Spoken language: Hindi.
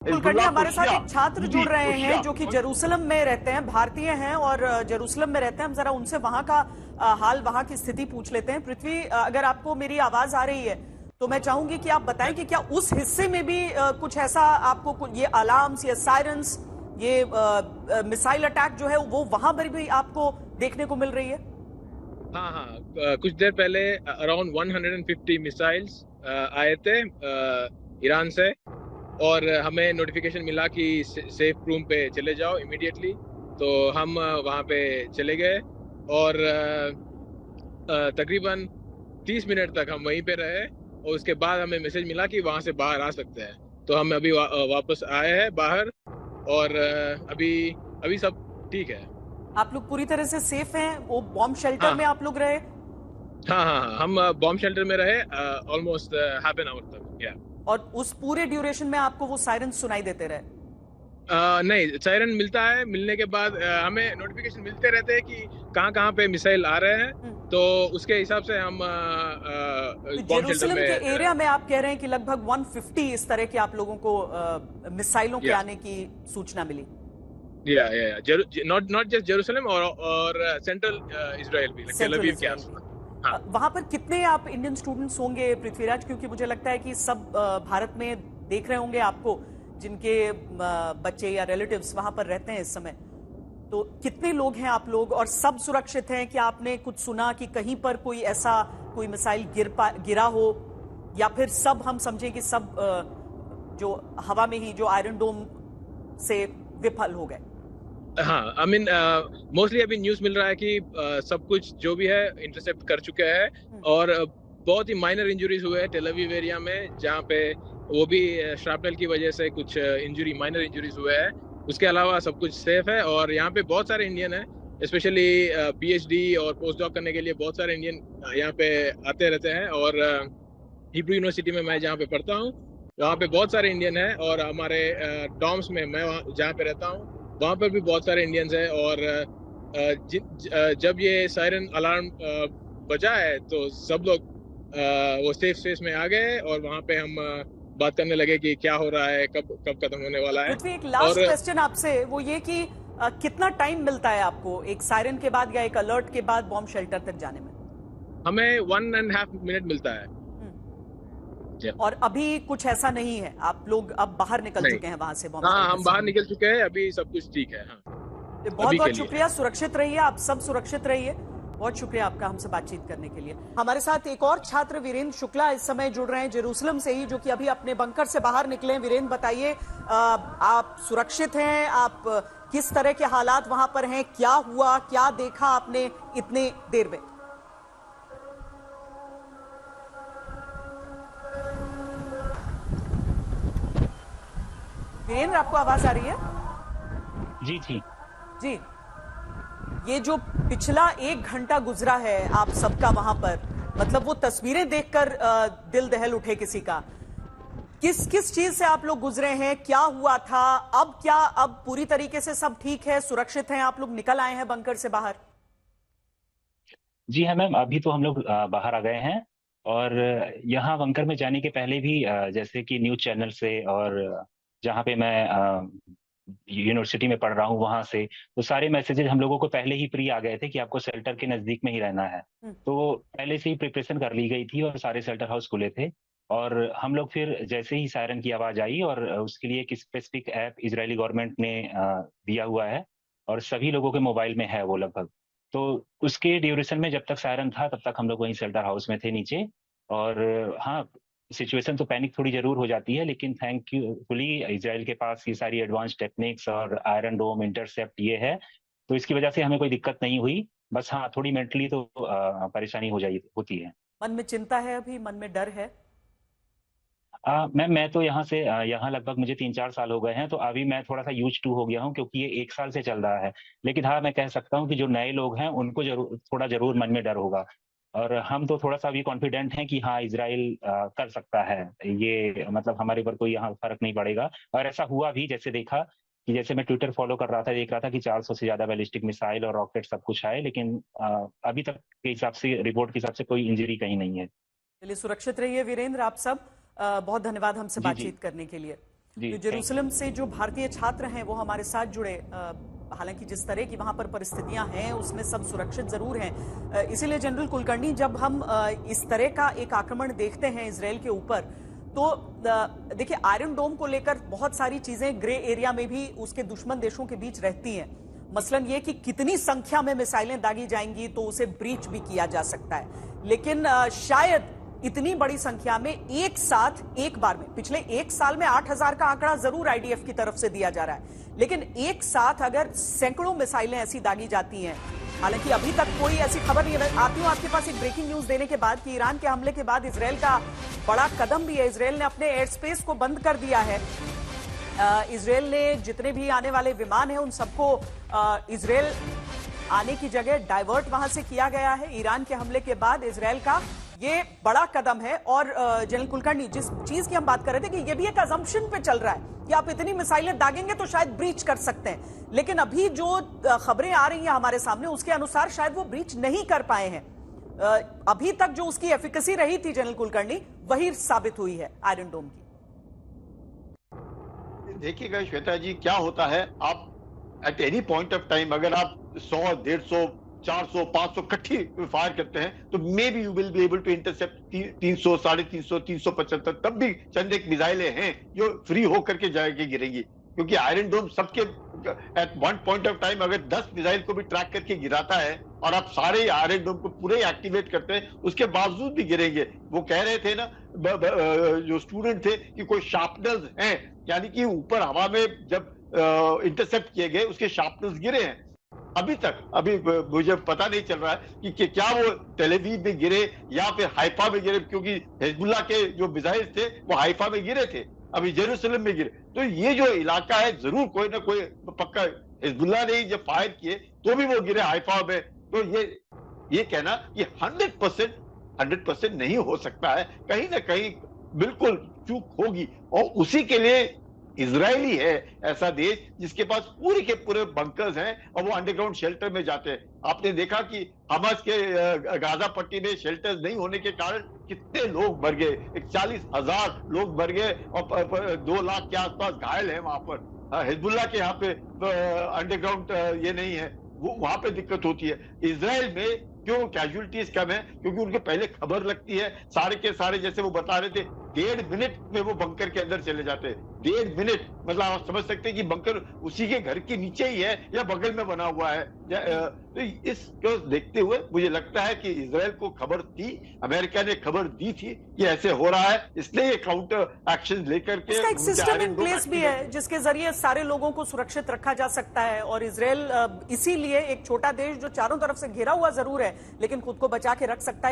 कुलकर्णी, हमारे साथ एक छात्र जुड़ रहे हैं जो कि और जेरूसलम में रहते हैं, भारतीय हैं और जेरूसलम में रहते हैं। हम जरा उनसे वहां का हाल, वहां की स्थिति पूछ लेते हैं। पृथ्वी, अगर आपको मेरी आवाज आ रही है तो मैं चाहूंगी कि आप बताएं कि क्या उस हिस्से में भी कुछ ऐसा आपको ये अलार्म्स, ये सायरन्स, ये मिसाइल अटैक जो है वो वहां पर भी आपको देखने को मिल रही है? हाँ हाँ, कुछ देर पहले अराउंड 150 मिसाइल्स आए थे ईरान से। और हमें नोटिफिकेशन मिला कि सेफ रूम पे चले जाओ इमीडिएटली। तो हम वहाँ पे चले गए। और तकरीबन 30 मिनट तक हम वहीं पे रहे, और उसके बाद हमें मैसेज मिला कि वहाँ से बाहर आ सकते हैं। तो हम अभी वापस आए हैं बाहर। और अभी अभी सब ठीक है। आप लोग पूरी तरह से सेफ हैं? वो बॉम्ब शेल्टर में हाँ आप लोग रहे? हाँ हाँ हाँ, हम बॉम्ब शेल्टर में रहे ऑलमोस्ट हाफ एन आवर तक, या। और उस पूरे ड्यूरेशन में आपको वो सायरन सुनाई देते रहे? नहीं, सायरन मिलता है। मिलने के बाद हमें नोटिफिकेशन मिलते रहते हैं कि कहाँ कहाँ पे मिसाइल आ रहे हैं। हम्म। तो उसके हिसाब से हम तो बॉम्ब शेल्टर जेरूसलम में के एरिया में आप कह रहे हैं कि लगभग 150 इस तरह के आप लोगों को मिसाइलों के या आने की सूचना मिली? या नॉट नॉट जस्ट जेरूसलम, और सेंट्रल इजराइल भी, टेल सेंट्रल अवीव के इसराइल आसपास। भी। हाँ वहां पर कितने आप इंडियन स्टूडेंट्स होंगे पृथ्वीराज? क्योंकि मुझे लगता है कि सब भारत में देख रहे होंगे आपको, जिनके बच्चे या रिलेटिव्स वहां पर रहते हैं इस समय। तो कितने लोग हैं आप लोग, और सब सुरक्षित हैं? क्या आपने कुछ सुना कि कहीं पर कोई ऐसा कोई मिसाइल गिरा हो, या फिर सब हम समझें कि सब जो हवा में ही जो आयरन डोम से विफल हो गए? हाँ, आई मीन मोस्टली अभी न्यूज़ मिल रहा है कि सब कुछ जो भी है इंटरसेप्ट कर चुके हैं। हम्म। और बहुत ही माइनर इंजरीज हुए हैं टेल अवीव एरिया में, जहाँ पे वो भी श्रापनल की वजह से कुछ इंजरी, माइनर इंजरीज हुए हैं। उसके अलावा सब कुछ सेफ है। और यहाँ पे बहुत सारे इंडियन हैं, स्पेशली पीएचडी और पोस्ट डॉक करने के लिए बहुत सारे इंडियन यहाँ पे आते रहते हैं। और हिब्रू यूनिवर्सिटी में मैं जहाँ पे पढ़ता हूँ, वहाँ पे बहुत सारे इंडियन हैं। और हमारे डॉर्म्स में, मैं जहाँ पे रहता हूँ, वहाँ पर भी बहुत सारे इंडियंस हैं। और जब ये सायरन अलार्म बजा है तो सब लोग वो सेफ स्पेस में आ गए, और वहाँ पे हम बात करने लगे कि क्या हो रहा है, कब कब खत्म होने वाला है। पृथ्वी, एक और लास्ट क्वेश्चन आपसे, वो ये कि कितना टाइम मिलता है आपको एक सायरन के बाद या एक अलर्ट के बाद बॉम्ब शेल्टर तक जाने में? हमें 1.5 मिनट मिलता है। Yeah. और अभी कुछ ऐसा नहीं है? आप लोग अब बाहर निकल नहीं, चुके हैं वहां से, बॉम्ब हाँ शेल्टर हम से? बाहर निकल चुके हैं, अभी सब कुछ ठीक है। हाँ, बहुत अभी के बहुत लिए। शुक्रिया। सुरक्षित रहिए, आप सब सुरक्षित रहिए। बहुत शुक्रिया आपका हमसे बातचीत करने के लिए। हमारे साथ एक और छात्र वीरेंद्र शुक्ला इस समय जुड़ रहे हैं जेरूसलम से ही, जो कि अभी अपने बंकर से बाहर निकले हैं। वीरेंद्र, बताइए, आप सुरक्षित हैं? आप किस तरह के हालात वहां पर हैं? क्या हुआ, क्या देखा आपने इतने देर में? वीरेंद्र, आपको आवाज आ रही है? जी जी। जी। ये जो पिछला 1 घंटा गुजरा है आप सबका वहां पर, मतलब वो तस्वीरें देखकर दिल दहल उठे किसी का। किस किस चीज से आप लोग गुजरे हैं? क्या हुआ था? अब क्या, अब पूरी तरीके से सब ठीक है, सुरक्षित हैं, आप लोग निकल आए हैं बंकर से बाहर? जी हाँ मैम, अभी तो हम लोग बाहर आ गए हैं। और यहाँ बंकर में जाने के पहले भी जैसे कि न्यूज़ चैनल से, और जहाँ पे मैं यूनिवर्सिटी में पढ़ रहा हूँ वहाँ से, तो सारे मैसेजेस हम लोगों को पहले ही प्री आ गए थे कि आपको शेल्टर के नज़दीक में ही रहना है। हम्म। तो पहले से ही प्रिपरेशन कर ली गई थी और सारे शेल्टर हाउस खुले थे। और हम लोग फिर जैसे ही सायरन की आवाज़ आई, और उसके लिए एक स्पेसिफिक ऐप इजरायली गवर्नमेंट ने दिया हुआ है, और सभी लोगों के मोबाइल में है वो लगभग। तो उसके ड्यूरेशन में जब तक सायरन था तब तक हम लोग वहीं शेल्टर हाउस में थे नीचे। और हाँ, सिचुएशन तो पैनिक थोड़ी जरूर हो जाती है, लेकिन थैंकफुली इसराइल के पास ये सारी एडवांस टेक्निक्स और आयरन डोम इंटरसेप्ट ये है, तो इसकी वजह से हमें कोई दिक्कत नहीं हुई। बस हाँ, थोड़ी मेंटली तो परेशानी हो जाती होती है। मन में चिंता है, अभी मन में डर है? मैम, मैं तो यहाँ से यहाँ लगभग मुझे 3-4 साल हो गए हैं, तो अभी मैं थोड़ा सा यूज टू हो गया हूँ, क्योंकि ये 1 साल से चल रहा है। लेकिन हाँ, मैं कह सकता हूँ कि जो नए लोग हैं उनको जरूर मन में डर होगा। और हम तो थोड़ा सा अभी कॉन्फिडेंट हैं कि हाँ, इजराइल कर सकता है ये, मतलब हमारे ऊपर कोई यहाँ फर्क नहीं पड़ेगा। और ऐसा हुआ भी, जैसे देखा कि जैसे मैं ट्विटर फॉलो कर रहा था, देख रहा था कि 400 से ज्यादा बैलिस्टिक मिसाइल और रॉकेट सब कुछ आए, लेकिन अभी तक के हिसाब से, रिपोर्ट के हिसाब से कोई इंजरी कहीं नहीं है। चलिए, सुरक्षित रहिए वीरेंद्र, आप सब। बहुत धन्यवाद हमसे जी जी। बातचीत करने के लिए। जी, तो जेरूसलम से जो भारतीय छात्र हैं वो हमारे साथ जुड़े। हालांकि जिस तरह की वहां पर परिस्थितियां हैं उसमें सब सुरक्षित जरूर हैं, इसीलिए जनरल कुलकर्णी, जब हम इस तरह का एक आक्रमण देखते हैं इजरायल के ऊपर, तो देखिए आयरन डोम को लेकर बहुत सारी चीजें ग्रे एरिया में भी उसके दुश्मन देशों के बीच रहती हैं। मसलन ये कि कितनी संख्या में मिसाइलें दागी जाएंगी तो उसे ब्रीच भी किया जा सकता है, लेकिन शायद इतनी बड़ी संख्या में एक साथ एक बार में, पिछले एक साल में 8,000 का आंकड़ा जरूर आईडीएफ की तरफ से दिया जा रहा है, लेकिन एक साथ अगर सैकड़ों मिसाइलें ऐसी दागी जाती हैं, हालांकि अभी तक कोई ऐसी खबर नहीं है। आती हूं आपके पास एक ब्रेकिंग न्यूज देने के बाद कि ईरान के हमले के बाद इजरायल का बड़ा कदम भी है। इजरायल ने अपने एयर स्पेस को बंद कर दिया है। इजरायल ने जितने भी आने वाले विमान हैं उन सबको इजरायल आने की जगह डाइवर्ट वहां से किया गया है। ईरान के हमले के बाद इजरायल का ये बड़ा कदम है। और जनरल कुलकर्णी, जिस चीज की हम बात कर रहे थे कि ये भी एक अजम्पशन पे चल रहा है कि आप इतनी मिसाइलें दागेंगे तो शायद ब्रीच कर सकते हैं, लेकिन अभी जो खबरें आ रही हैं हमारे सामने उसके अनुसार शायद वो ब्रीच नहीं कर पाए हैं। अभी तक जो उसकी एफिकेसी रही थी जनरल कुलकर्णी, वही साबित हुई है आयरन डोम की। देखिएगा श्वेता जी, क्या होता है, आप at any point of time अगर आप 100, 150, 400, 500 इकट्ठी फायर करते हैं तो maybe you will be able to intercept 300, 350, 375, तब भी चंद एक मिसाइलें हैं जो फ्री होकर के जाके गिरेंगी, क्योंकि आयरन डोम सबके at one point of time अगर 10 मिसाइल को भी ट्रैक करके गिराता है और आप सारे आयरन डोम को पूरे एक्टिवेट करते हैं, उसके बावजूद भी गिरेंगे। वो कह रहे थे ना जो स्टूडेंट थे कि कोई शार्पनर्स हैं, यानी कि ऊपर हवा में जब इंटरसेप्ट किए गए उसके शार्पनर्स गिरे हैं। अभी मुझे पता नहीं चल रहा है कि क्या वो टेल अवीव में गिरे या फिर हाइफा में गिरे, क्योंकि हिजबुल्लाह के जो मिसाइल थे वो हाइफा में गिरे थे, अभी जेरूसलम में गिरे। तो ये जो इलाका है जरूर कोई ना कोई पक्का, हिजबुल्लाह ने जब फायर किए तो भी वो गिरे हाइफा में। तो ये कहना कि 100% नहीं हो सकता है, कहीं ना कहीं बिल्कुल चूक होगी। और उसी के लिए इजरायली है ऐसा देश जिसके पास पूरे के पूरे बंकर्स हैं और वो अंडरग्राउंड शेल्टर में जाते हैं। आपने देखा कि हमास के गाजा पट्टी में शेल्टर्स नहीं होने के कारण कितने लोग मर गए, 41,000 लोग मर गए और 2 लाख के आसपास घायल है वहां पर। हिजबुल्लाह के यहाँ पे अंडरग्राउंड ये नहीं है, वो वहां पे दिक्कत होती है। इजराइल में क्यों कैजुअलिटीज कम है? क्योंकि उनके पहले खबर लगती है, सारे के सारे जैसे वो बता रहे थे 1.5 मिनट में वो बंकर के अंदर चले जाते हैं। 1.5 मिनट मतलब आप समझ सकते हैं कि बंकर उसी के घर के नीचे ही है या बगल में बना हुआ है। तो इसको देखते हुए मुझे लगता है कि इजराइल को खबर थी, अमेरिका ने खबर दी थी कि ऐसे हो रहा है, इसलिए ये काउंटर एक्शन लेकर के इसका एक सिस्टम इन प्लेस भी है जिसके जरिए सारे लोगों को सुरक्षित रखा जा सकता है। और इजराइल इसीलिए एक छोटा देश जो चारों तरफ से घिरा हुआ जरूर है लेकिन खुद को बचा के रख सकता है।